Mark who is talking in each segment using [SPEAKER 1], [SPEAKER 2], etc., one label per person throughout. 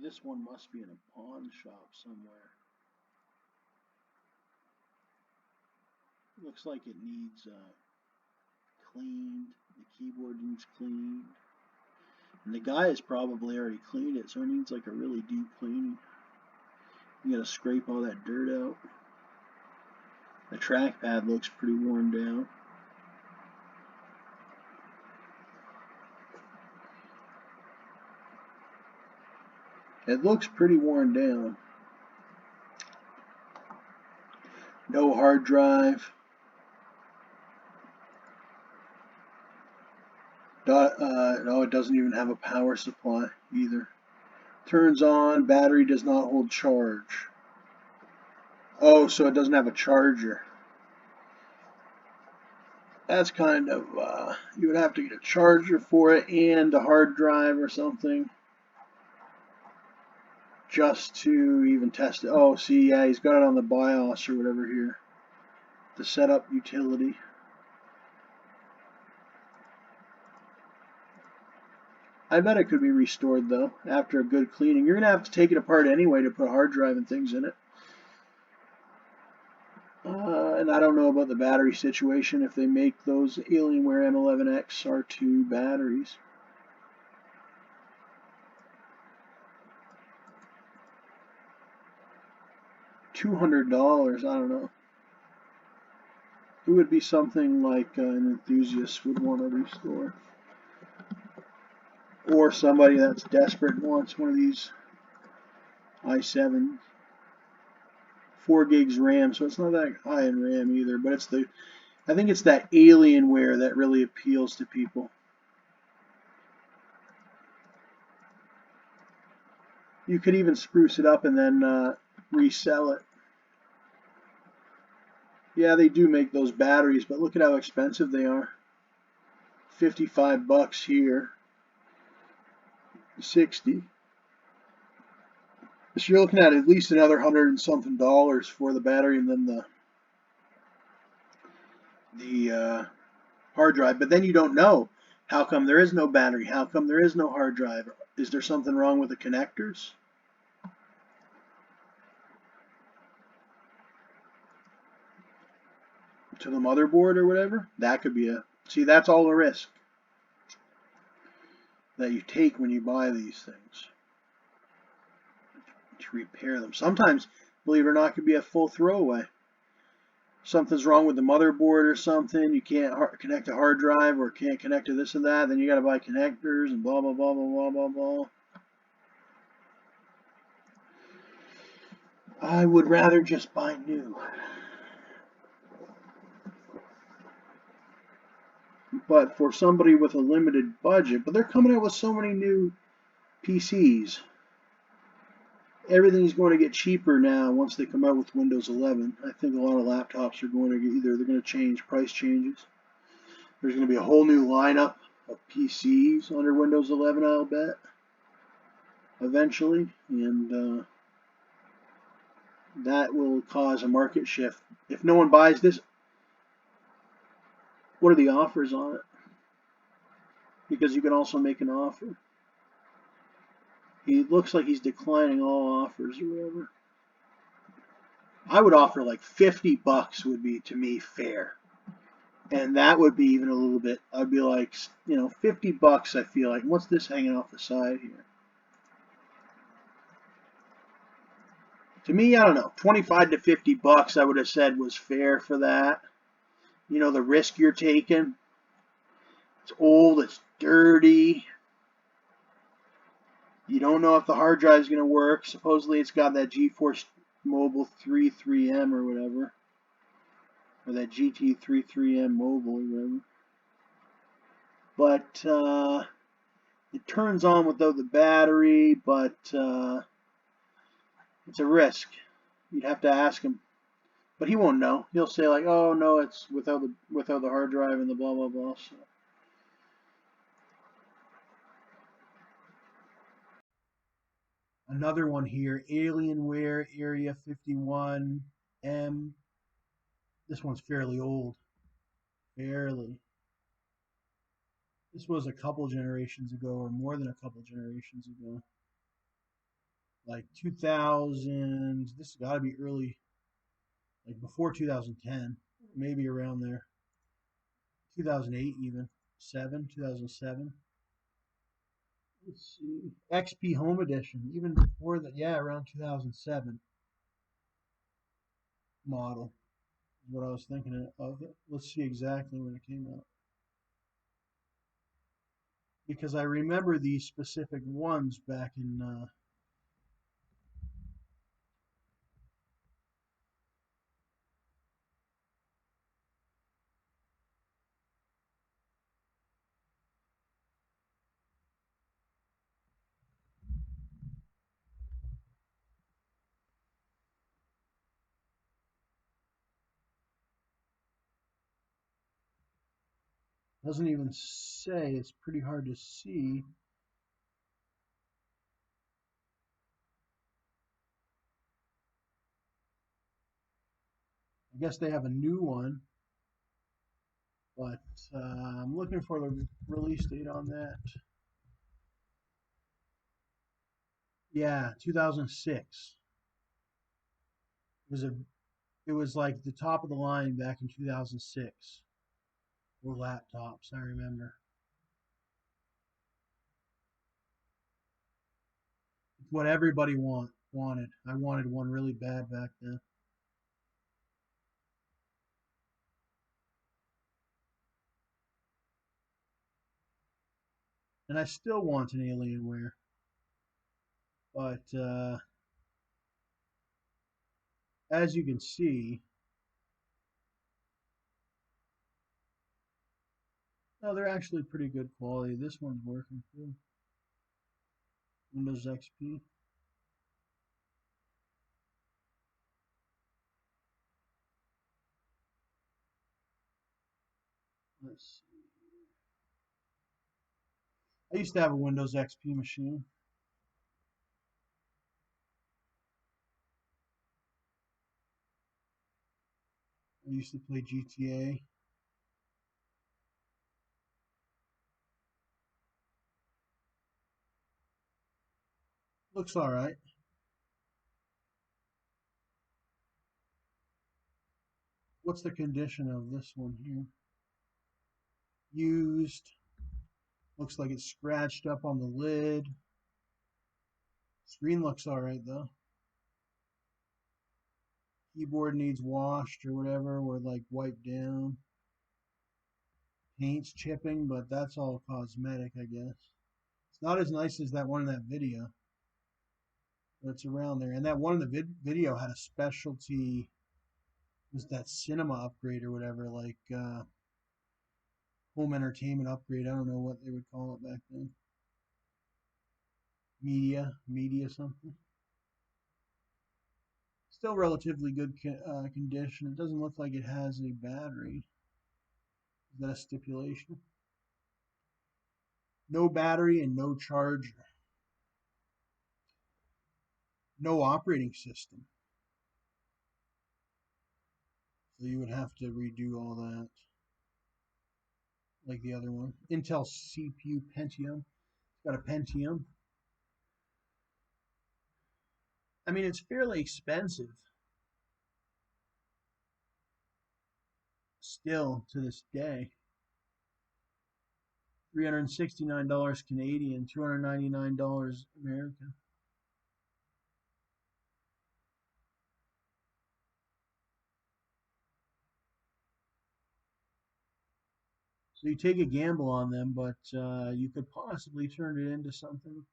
[SPEAKER 1] This one must be in a pawn shop somewhere. Looks like it needs cleaned. The keyboard needs cleaned. And the guy has probably already cleaned it, so it needs like a really deep cleaning. You gotta scrape all that dirt out. The trackpad looks pretty worn down. It looks pretty worn down. No hard drive. No, it doesn't even have a power supply either. Turns on, battery does not hold charge. Oh, so it doesn't have a charger. That's kind of, you would have to get a charger for it and a hard drive or something just to even test it. Oh, see, yeah, he's got it on the BIOS or whatever here. The setup utility. I bet it could be restored though after a good cleaning. You're gonna have to take it apart anyway to put a hard drive and things in it. And I don't know about the battery situation if they make those Alienware M11X R2 batteries. $200, I don't know. It would be something like an enthusiast would want to restore. Or somebody that's desperate and wants one of these i7s. 4 gigs RAM, so it's not that high in RAM either, but it's I think it's that Alienware that really appeals to people. You could even spruce it up and then resell it. Yeah, they do make those batteries, but look at how expensive they are. 55 bucks here. 60. So you're looking at least another $100 and something for the battery and then the hard drive. But then you don't know. How come there is no battery? How come there is no hard drive? Is there something wrong with the connectors? To the motherboard or whatever? That could be a... See, that's all the risk that you take when you buy these things. To repair them. Sometimes, believe it or not, it could be a full throwaway. Something's wrong with the motherboard or something, you can't connect a hard drive or can't connect to this and that, then you got to buy connectors and blah, blah, blah, blah, blah, blah, blah. I would rather just buy new. But for somebody with a limited budget, but they're coming out with so many new PCs. Everything's going to get cheaper now once they come out with Windows 11. I think a lot of laptops are going to get they're going to change, price changes. There's going to be a whole new lineup of PCs under Windows 11, I'll bet, eventually, and that will cause a market shift. If no one buys this, what are the offers on it? Because you can also make an offer. He looks like he's declining all offers or whatever. I would offer like 50 bucks would be, to me, fair. And that would be even a little bit, I'd be like, 50 bucks, I feel like. What's this hanging off the side here? To me, I don't know, 25 to 50 bucks I would have said was fair for that. The risk you're taking. It's old, it's dirty. You don't know if the hard drive is going to work. Supposedly it's got that GeForce Mobile 33M or whatever. Or that GT33M Mobile or whatever. But it turns on without the battery, but it's a risk. You'd have to ask him. But he won't know. He'll say like, oh no, it's without the hard drive and the blah blah blah. So. Another one here, Alienware Area 51M. This one's fairly old. Fairly. This was a couple generations ago, or more than a couple generations ago.
[SPEAKER 2] like 2000. This has got to be early, like before 2010, maybe around there. 2008 even, 2007. Let's see, XP Home Edition, even before that. Yeah, around 2007 model is what I was thinking of. It. Let's see exactly when it came out because I remember these specific ones back in. Doesn't even say. It's pretty hard to see. I guess they have a new one, but I'm looking for the release date on that. Yeah, 2006. It was a. It was like the top of the line back in 2006 for laptops. I remember. It's what everybody wanted. I wanted one really bad back then, and I still want an Alienware. But as you can see, no, they're actually pretty good quality. This one's working too. Windows XP. Let's see. I used to have a Windows XP machine. I used to play GTA. Looks all right. What's the condition of this one here? Used. Looks like it's scratched up on the lid. Screen looks all right though. Keyboard needs washed or whatever, or like wiped down. Paint's chipping, but that's all cosmetic, I guess. It's not as nice as that one in that video, but it's around there. And that one in the video had a specialty, was that cinema upgrade or whatever, like home entertainment upgrade. I don't know what they would call it back then. Media something. Still relatively good condition. It doesn't look like it has a battery. Is that a stipulation? No battery and no charger. No operating system. So you would have to redo all that, like the other one. Intel CPU Pentium. It's got a Pentium. I mean, it's fairly expensive still to this day. $369 Canadian, $299 American. So you take a gamble on them, but you could possibly turn it into something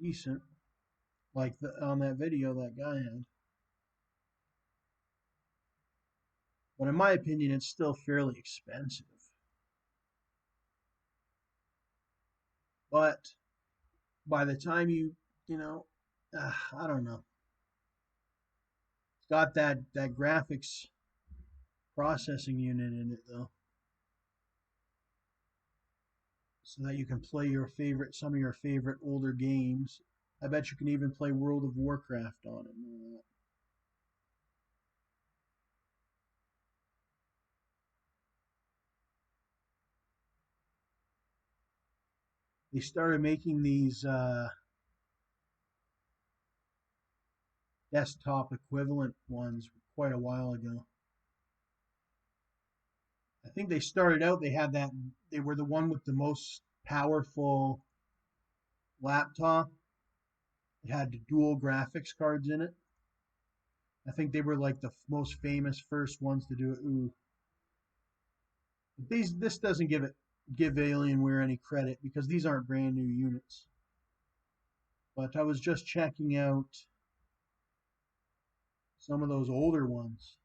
[SPEAKER 2] decent, like on that video that guy had. But in my opinion, it's still fairly expensive. But by the time you know, I don't know. It's got that graphics processing unit in it though, so that you can play some of your favorite older games. I bet you can even play World of Warcraft on it. They started making these desktop equivalent ones quite a while ago. I think they started out, they had that, they were the one with the most powerful laptop. It had the dual graphics cards in it. I think they were like the most famous first ones to do it. Ooh, this doesn't give Alienware any credit because these aren't brand new units. But I was just checking out some of those older ones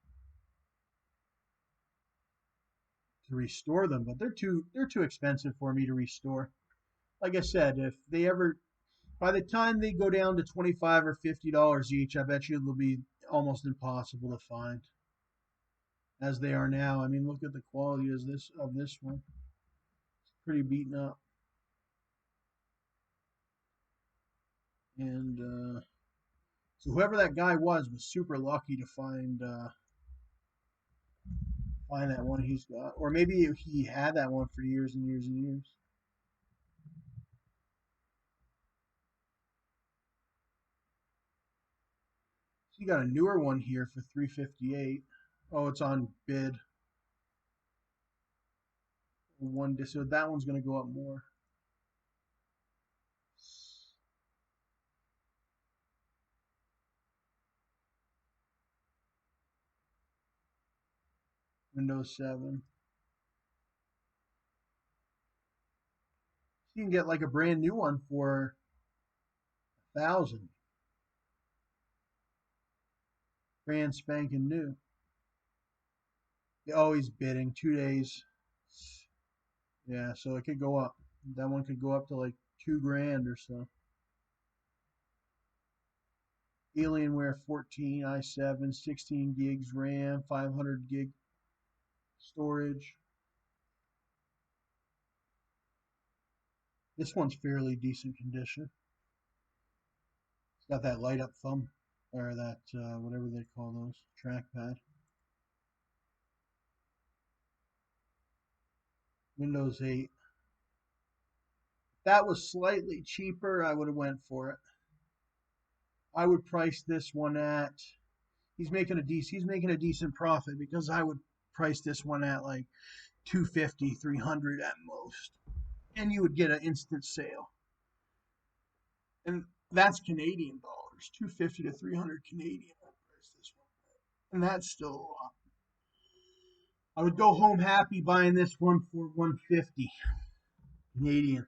[SPEAKER 2] to restore them, but they're too expensive for me to restore. Like I said, if they ever by the time they go down to $25 or $50 each, I bet you it'll be almost impossible to find as they are now. I mean, look at the quality of this one. It's pretty beaten up. And so whoever that guy was super lucky to find that one he's got, or maybe he had that one for years and years and years. So you got a newer one here for 358. Oh, it's on bid. So that one's going to go up more. Windows 7. You can get like a brand new one for 1,000. Brand spanking new. They're always bidding 2 days. Yeah, so it could go up. That one could go up to like 2 grand or so. Alienware 14, i7, 16 gigs RAM, 500 gig storage. This one's fairly decent condition. It's got that light up thumb, or that, whatever they call those, trackpad. Windows 8. If that was slightly cheaper, I would have went for it. I would price this one at, he's making a decent profit because I would price this one at like 250, 300 at most. And you would get an instant sale. And that's Canadian dollars, 250 to 300 Canadian. I price this one. And that's still a lot. I would go home happy buying this one for 150 Canadian.